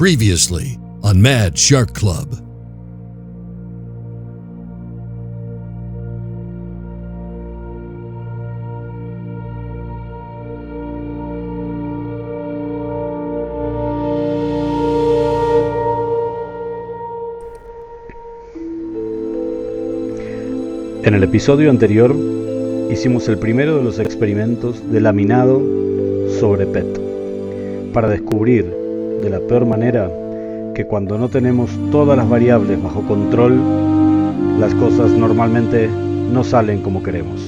Previously on Mad Shark Club. En el episodio anterior hicimos el primero de los experimentos de laminado sobre PET para descubrir de la peor manera que cuando no tenemos todas las variables bajo control, las cosas normalmente no salen como queremos.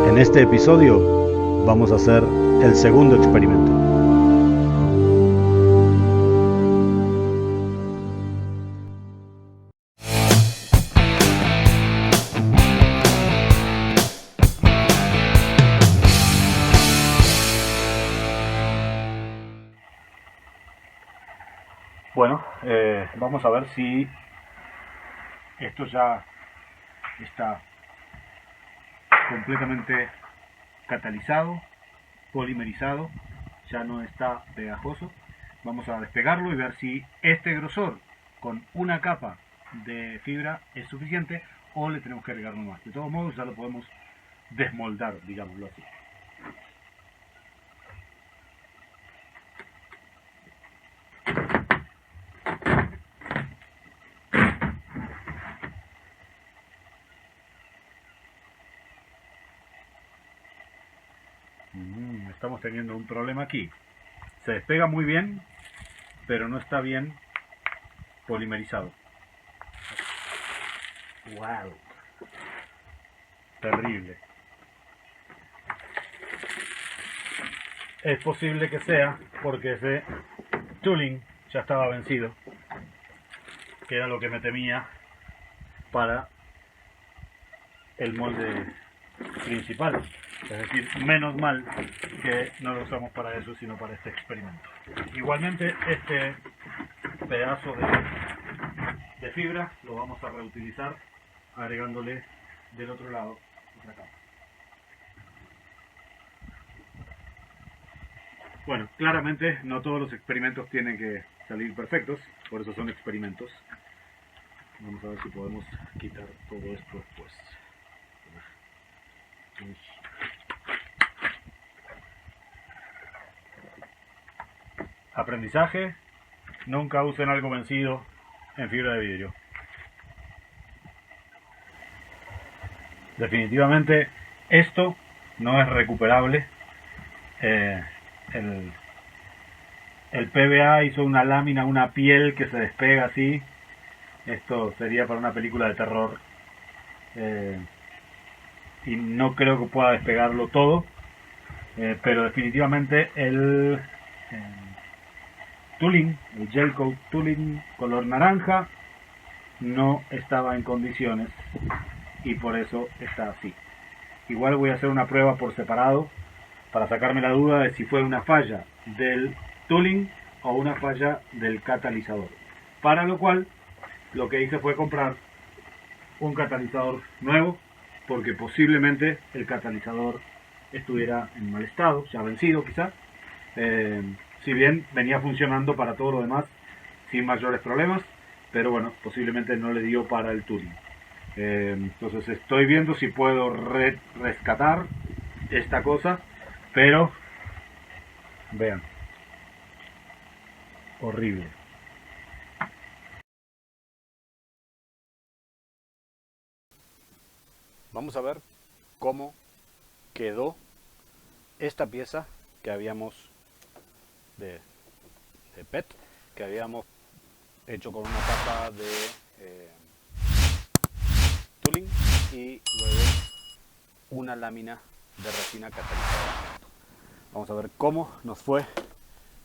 En este episodio vamos a hacer el segundo experimento. Bueno, vamos a ver si esto ya está completamente catalizado, polimerizado, ya no está pegajoso. Vamos a despegarlo y ver si este grosor con una capa de fibra es suficiente o le tenemos que agregar uno más. De todos modos ya lo podemos desmoldar, digámoslo así. Estamos teniendo un problema aquí. Se despega muy bien, pero no está bien polimerizado. ¡Wow! Terrible. Es posible que sea porque ese tooling ya estaba vencido, que era lo que me temía para el molde principal. Es decir, menos mal que no lo usamos para eso, sino para este experimento. Igualmente, este pedazo de fibra lo vamos a reutilizar agregándole del otro lado otra capa. Bueno, claramente no todos los experimentos tienen que salir perfectos, por eso son experimentos. Vamos a ver si podemos quitar todo esto después. Aprendizaje: nunca usen algo vencido en fibra de vidrio. Definitivamente esto no es recuperable. El PVA hizo una lámina, una piel que se despega así. Esto sería para una película de terror. Y no creo que pueda despegarlo todo. Pero definitivamente el tooling, el gel coat tooling color naranja, no estaba en condiciones y por eso está así. Igual voy a hacer una prueba por separado para sacarme la duda de si fue una falla del tooling o una falla del catalizador. Para lo cual, lo que hice fue comprar un catalizador nuevo, porque posiblemente el catalizador estuviera en mal estado, ya vencido quizás. Si bien venía funcionando para todo lo demás sin mayores problemas, pero bueno, posiblemente no le dio para el tooling. Entonces estoy viendo si puedo rescatar esta cosa, pero vean, horrible. Vamos a ver cómo quedó esta pieza que habíamos de PET, que habíamos hecho con una capa de tooling y luego una lámina de resina catalizada. Vamos a ver cómo nos fue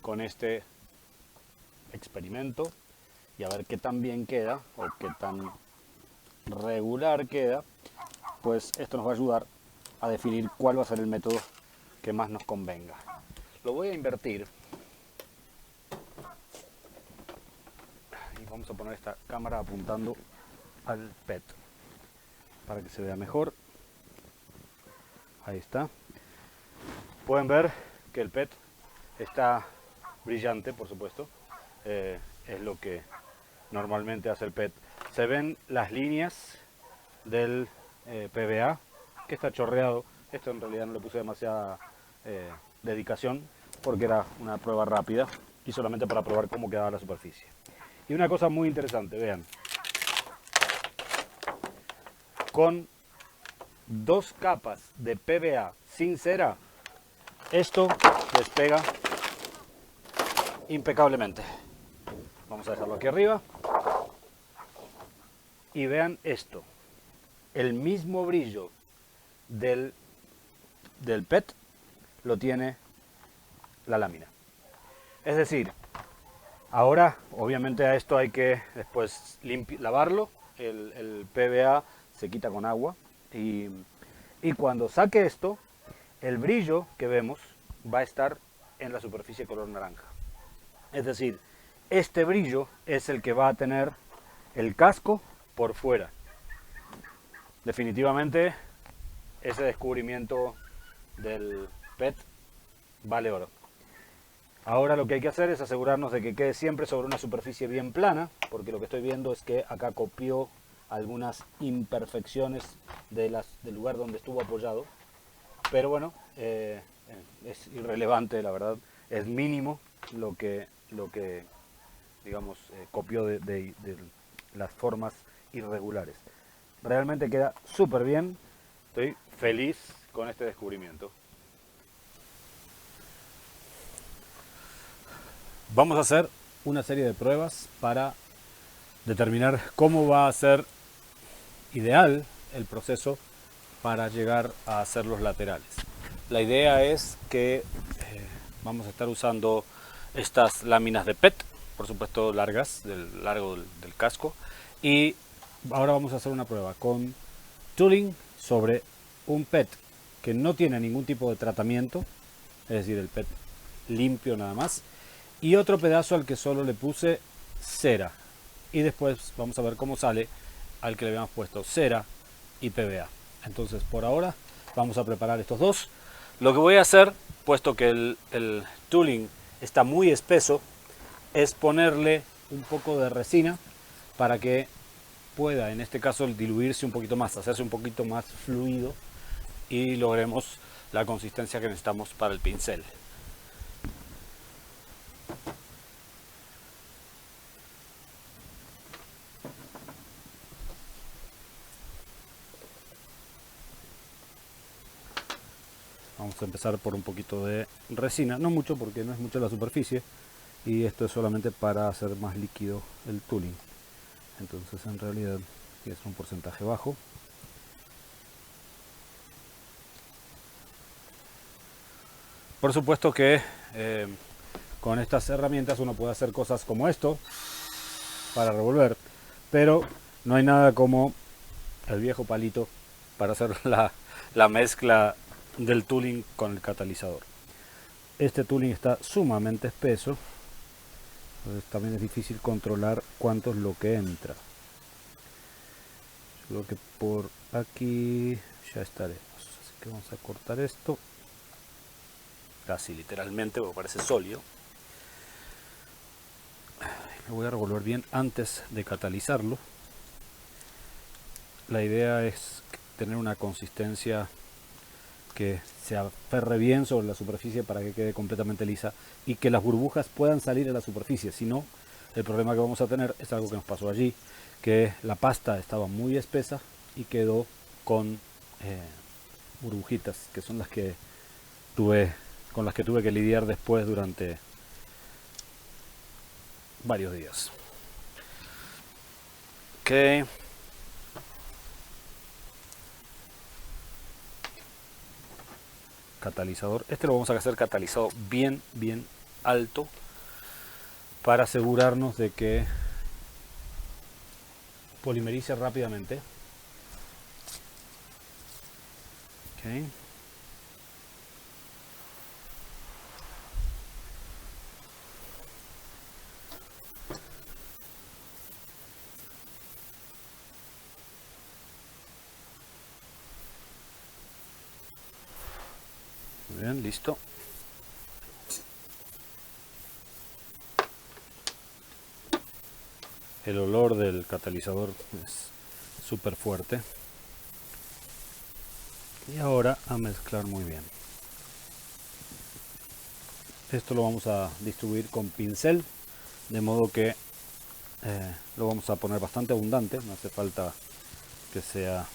con este experimento y a ver qué tan bien queda o qué tan regular queda. Pues esto nos va a ayudar a definir cuál va a ser el método que más nos convenga. Lo voy a invertir y vamos a poner esta cámara apuntando al PET para que se vea mejor. Ahí está. Pueden ver que el PET está brillante, por supuesto. es lo que normalmente hace el PET. Se ven las líneas del PVA que está chorreado. Esto en realidad no le puse demasiada dedicación porque era una prueba rápida y solamente para probar cómo quedaba la superficie. Y una cosa muy interesante, vean, con 2 capas de PVA sin cera, esto despega impecablemente. Vamos a dejarlo aquí arriba y vean esto, el mismo brillo del PET lo tiene la lámina. Es decir, ahora obviamente a esto hay que después lavarlo, el PVA se quita con agua y cuando saque esto, el brillo que vemos va a estar en la superficie color naranja. Es decir, este brillo es el que va a tener el casco por fuera. Definitivamente ese descubrimiento del PET vale oro. Ahora lo que hay que hacer es asegurarnos de que quede siempre sobre una superficie bien plana, porque lo que estoy viendo es que acá copió algunas imperfecciones del lugar donde estuvo apoyado. Pero bueno, es irrelevante, la verdad. Es mínimo lo que digamos, copió de las formas irregulares. Realmente queda súper bien. Estoy feliz con este descubrimiento. Vamos a hacer una serie de pruebas para determinar cómo va a ser ideal el proceso para llegar a hacer los laterales. La idea es que vamos a estar usando estas láminas de PET, por supuesto largas, del largo del casco, y ahora vamos a hacer una prueba con tooling sobre un PET que no tiene ningún tipo de tratamiento, es decir, el PET limpio nada más, y otro pedazo al que solo le puse cera, y después vamos a ver cómo sale al que le habíamos puesto cera y PVA. Entonces por ahora vamos a preparar estos dos. Lo que voy a hacer, puesto que el tooling está muy espeso, es ponerle un poco de resina para que pueda, en este caso, diluirse un poquito más, hacerse un poquito más fluido y logremos la consistencia que necesitamos para el pincel. Vamos a empezar por un poquito de resina, no mucho porque no es mucho la superficie y esto es solamente para hacer más líquido el tooling. Entonces en realidad es un porcentaje bajo. Por supuesto que con estas herramientas uno puede hacer cosas como esto para revolver, pero no hay nada como el viejo palito para hacer la mezcla del tooling con el catalizador. Este tooling está sumamente espeso, entonces también es difícil controlar cuánto es lo que entra. Yo creo que por aquí ya estaremos, así que vamos a cortar esto casi literalmente porque parece sólido. Lo voy a revolver bien antes de catalizarlo. La idea es tener una consistencia que se aferre bien sobre la superficie para que quede completamente lisa y que las burbujas puedan salir a la superficie. Si no, el problema que vamos a tener es algo que nos pasó allí, que la pasta estaba muy espesa y quedó con burbujitas, que son las que con las que tuve que lidiar después durante varios días. Ok. Catalizador. Este lo vamos a hacer catalizado bien alto para asegurarnos de que polimerice rápidamente. Okay. Muy bien, listo. El olor del catalizador es súper fuerte. Y ahora a mezclar muy bien. Esto lo vamos a distribuir con pincel, de modo que lo vamos a poner bastante abundante. No hace falta que sea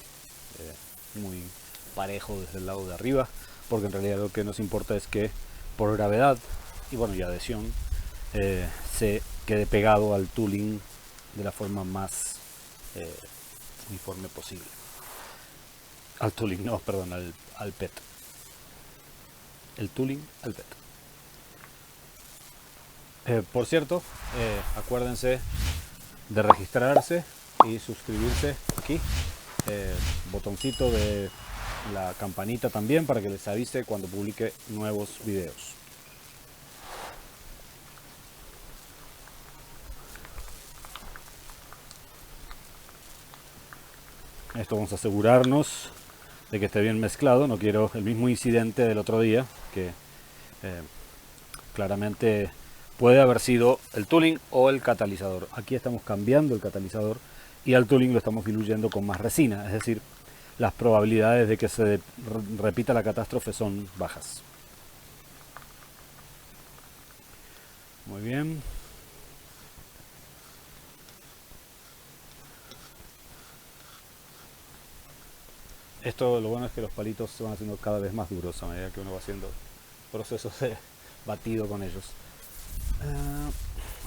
muy parejo desde el lado de arriba, porque en realidad lo que nos importa es que por gravedad y bueno, y adhesión se quede pegado al tooling de la forma más uniforme posible. Al tooling, no, perdón, al PET. El tooling al PET. Por cierto, acuérdense de registrarse y suscribirse aquí. Botoncito de la campanita también para que les avise cuando publique nuevos videos. Esto vamos a asegurarnos de que esté bien mezclado. No quiero el mismo incidente del otro día, que claramente puede haber sido el tooling o el catalizador. Aquí estamos cambiando el catalizador y al tooling lo estamos diluyendo con más resina, es decir, las probabilidades de que se repita la catástrofe son bajas. Muy bien. Esto, lo bueno es que los palitos se van haciendo cada vez más duros a medida que uno va haciendo procesos de batido con ellos.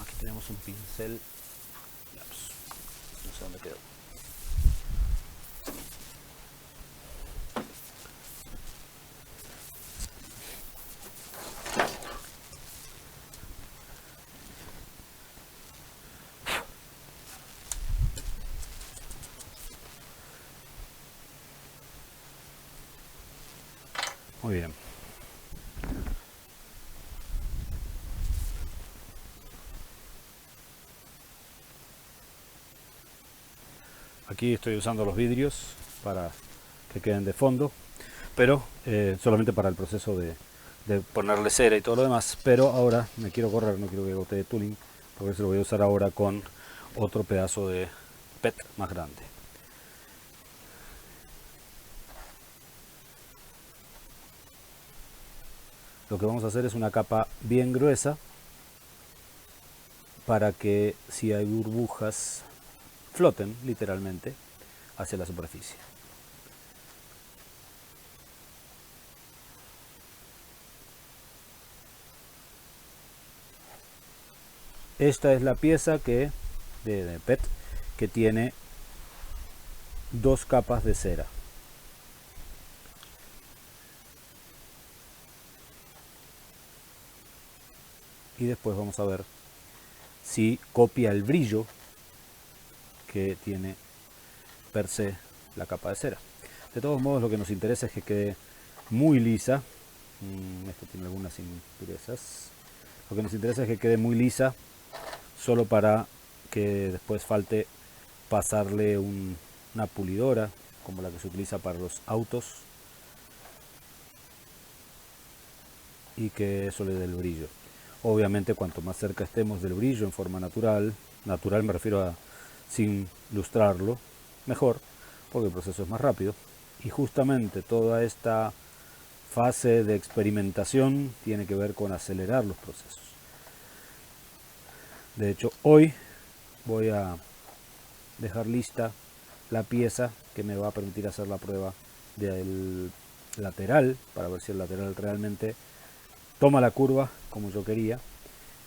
Aquí tenemos un pincel. No sé dónde quedó. Muy bien. Aquí estoy usando los vidrios para que queden de fondo, pero solamente para el proceso de ponerle cera y todo lo demás. Pero ahora me quiero correr, no quiero que gotee tooling, porque eso lo voy a usar ahora con otro pedazo de PET más grande. Lo que vamos a hacer es una capa bien gruesa para que si hay burbujas floten literalmente hacia la superficie. Esta es la pieza de PET que tiene dos capas de cera. Y después vamos a ver si copia el brillo que tiene per se la capa de cera. De todos modos, lo que nos interesa es que quede muy lisa. Esto tiene algunas impurezas. Lo que nos interesa es que quede muy lisa, solo para que después falte pasarle una pulidora como la que se utiliza para los autos y que eso le dé el brillo. Obviamente cuanto más cerca estemos del brillo en forma natural me refiero a sin lustrarlo, mejor, porque el proceso es más rápido. Y justamente toda esta fase de experimentación tiene que ver con acelerar los procesos. De hecho, hoy voy a dejar lista la pieza que me va a permitir hacer la prueba del lateral, para ver si el lateral realmente toma la curva como yo quería,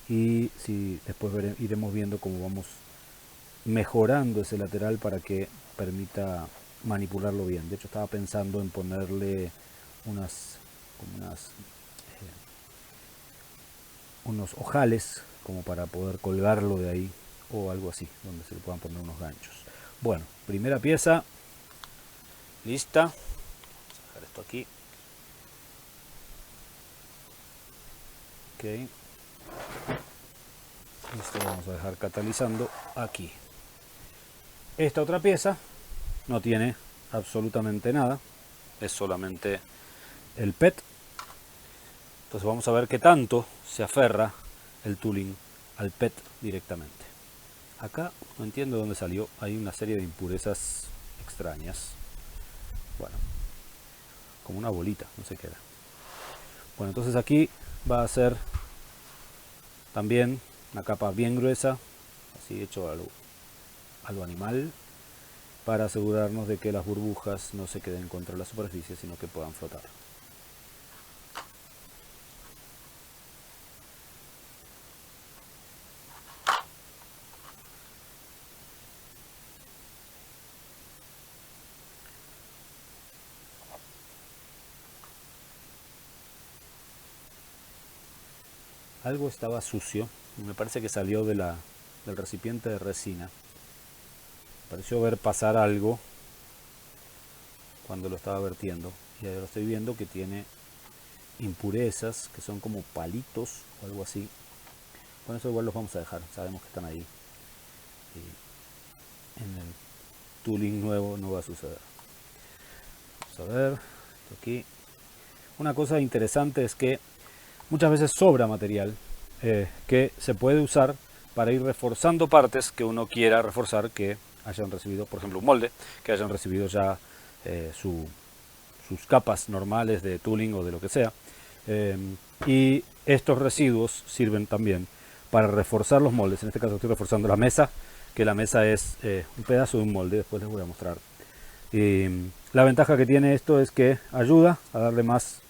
y si después iremos viendo cómo vamos mejorando ese lateral para que permita manipularlo bien. De hecho, estaba pensando en ponerle unos ojales como para poder colgarlo de ahí o algo así, donde se le puedan poner unos ganchos. Bueno, primera pieza lista. Vamos a dejar esto aquí. Ok. Esto lo vamos a dejar catalizando aquí. Esta otra pieza no tiene absolutamente nada, es solamente el PET. Entonces vamos a ver qué tanto se aferra el tooling al PET directamente. acá no entiendo dónde salió, hay una serie de impurezas extrañas. Bueno, como una bolita, no sé qué era. Bueno, entonces aquí va a ser también una capa bien gruesa, así hecho a lo animal, para asegurarnos de que las burbujas no se queden contra la superficie, sino que puedan flotar. Algo estaba sucio, me parece que salió del recipiente de resina. Pareció ver pasar algo cuando lo estaba vertiendo, y ahora estoy viendo que tiene impurezas que son como palitos o algo así. Bueno, eso igual los vamos a dejar, sabemos que están ahí, y en el tooling nuevo no va a suceder. Vamos a ver, esto aquí. Una cosa interesante es que muchas veces sobra material que se puede usar para ir reforzando partes que uno quiera reforzar, que hayan recibido, por ejemplo, un molde, que hayan recibido ya sus capas normales de tooling o de lo que sea. Y estos residuos sirven también para reforzar los moldes. En este caso estoy reforzando la mesa, que la mesa es un pedazo de un molde, después les voy a mostrar. La ventaja que tiene esto es que ayuda a darle más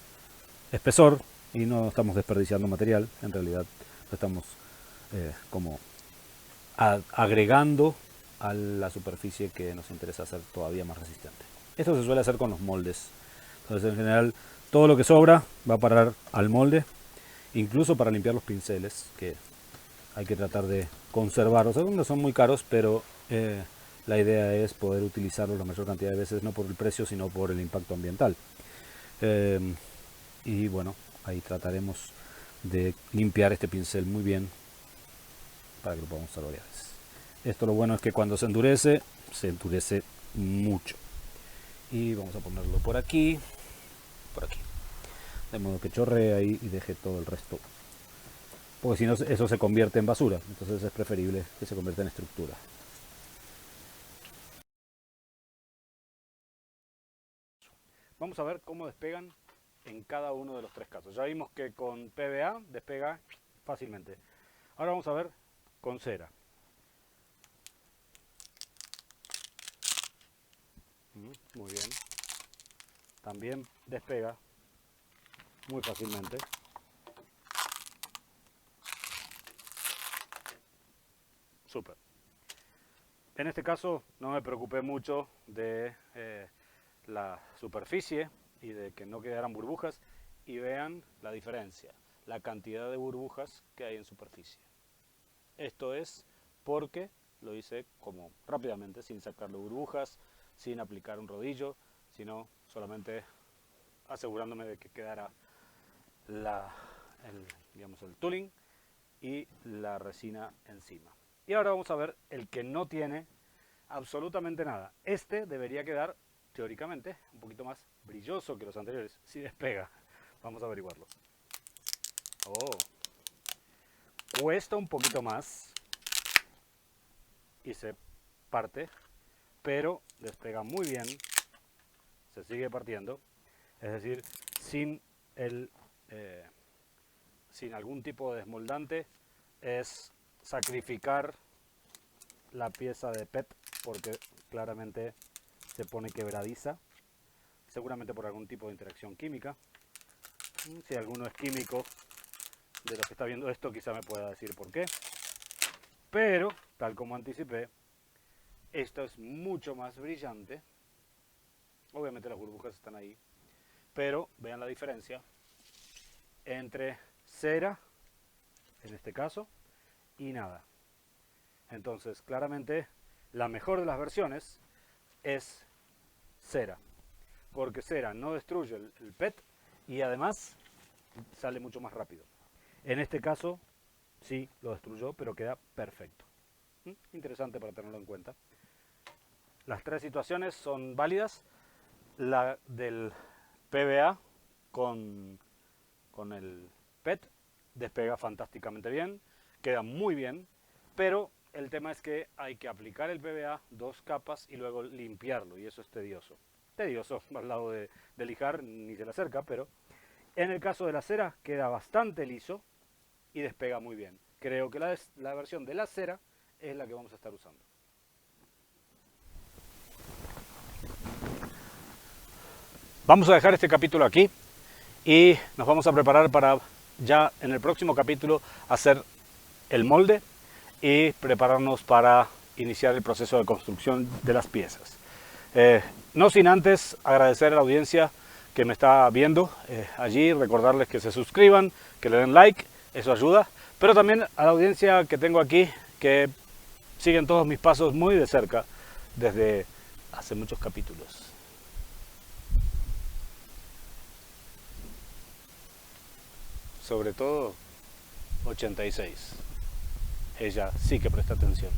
espesor y no estamos desperdiciando material, en realidad lo estamos como agregando a la superficie que nos interesa hacer todavía más resistente. Esto se suele hacer con los moldes. Entonces, en general, todo lo que sobra va a parar al molde, incluso para limpiar los pinceles, que hay que tratar de conservarlos. Algunos son muy caros, pero la idea es poder utilizarlos la mayor cantidad de veces, no por el precio, sino por el impacto ambiental. Y bueno, ahí trataremos de limpiar este pincel muy bien para que lo podamos usar varias veces. Esto lo bueno es que cuando se endurece mucho. Y vamos a ponerlo por aquí, de modo que chorree ahí y deje todo el resto, porque si no eso se convierte en basura, entonces es preferible que se convierta en estructura. Vamos a ver cómo despegan en cada uno de los tres casos. Ya vimos que con PVA despega fácilmente. Ahora vamos a ver con cera. Muy bien. También despega muy fácilmente. Súper. En este caso no me preocupé mucho de la superficie y de que no quedaran burbujas, y vean la diferencia, la cantidad de burbujas que hay en superficie. Esto es porque lo hice como rápidamente, sin sacarle burbujas, sin aplicar un rodillo, sino solamente asegurándome de que quedara el tooling y la resina encima. Y ahora vamos a ver el que no tiene absolutamente nada. Este debería quedar teóricamente un poquito más brilloso que los anteriores, si despega. Vamos a averiguarlo. Oh, cuesta un poquito más y se parte, pero despega muy bien, se sigue partiendo, es decir, sin sin algún tipo de desmoldante. Es sacrificar la pieza de PET porque claramente se pone quebradiza, seguramente por algún tipo de interacción química. Si alguno es químico de los que está viendo esto, quizá me pueda decir por qué. Pero, tal como anticipé, esto es mucho más brillante. Obviamente las burbujas están ahí, pero vean la diferencia entre cera, en este caso, y nada. Entonces, claramente, la mejor de las versiones es cera, porque cera no destruye el PET y además sale mucho más rápido. En este caso, sí lo destruyó, pero queda perfecto. Interesante para tenerlo en cuenta. Las tres situaciones son válidas. La del PVA con el PET despega fantásticamente bien, queda muy bien, pero el tema es que hay que aplicar el PVA, 2 capas y luego limpiarlo, y eso es tedioso. Tedioso al lado de lijar, ni se le acerca, pero en el caso de la cera queda bastante liso y despega muy bien. Creo que la versión de la cera es la que vamos a estar usando. Vamos a dejar este capítulo aquí y nos vamos a preparar para ya en el próximo capítulo hacer el molde y prepararnos para iniciar el proceso de construcción de las piezas. No sin antes agradecer a la audiencia que me está viendo allí, recordarles que se suscriban, que le den like, eso ayuda, pero también a la audiencia que tengo aquí, que siguen todos mis pasos muy de cerca desde hace muchos capítulos. Sobre todo 86. Ella sí que presta atención.